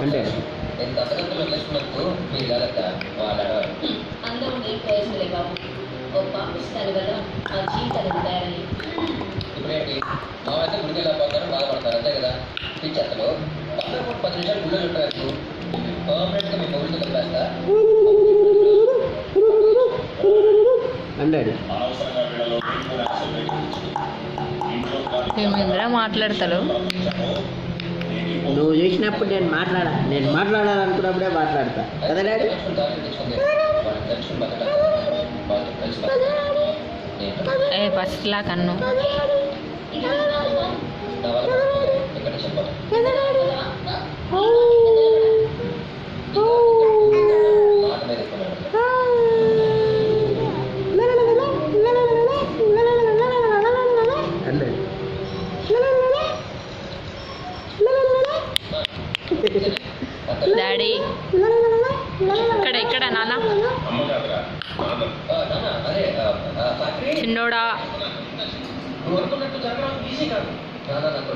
అంటే ఎంత అసలు వదిలేసుకున్నప్పుడు మీరు కాదట మాట్లాడవాలి. అందరూ నేర్చుకోవాల్సిందే బాబు. ఓ పాపిస్తాను కదా ఆ జీవితానికి తయారయ్యి. ఇప్పుడేంటి మా అయితే గుడికి వెళ్ళకపోతారు బాధపడతారు అంతే కదా. టీచర్లు పక్కన 10 నిమిషాలు గుళ్ళో చుట్టారు పర్మనెంట్గా మీ మొగుడితో కలిపేస్తా. అంటే మేమిందరూ మాట్లాడతారు. నువ్వు చూసినప్పుడు నేను మాట్లాడాలనుకున్నప్పుడే మాట్లాడతా కదా డాడీ. ఏ ఫస్ట్లా కన్ను ఇక్కడ చెప్పాలి మాట మీద ఎక్కువ అంటే డాడీ ఇక్కడ నాన్న అదే ఫ్యాక్టరీ చిన్నోడా నువ్వు అనుకున్నట్టు జరగడం ఈజీ కాదు. నాన్న నాకు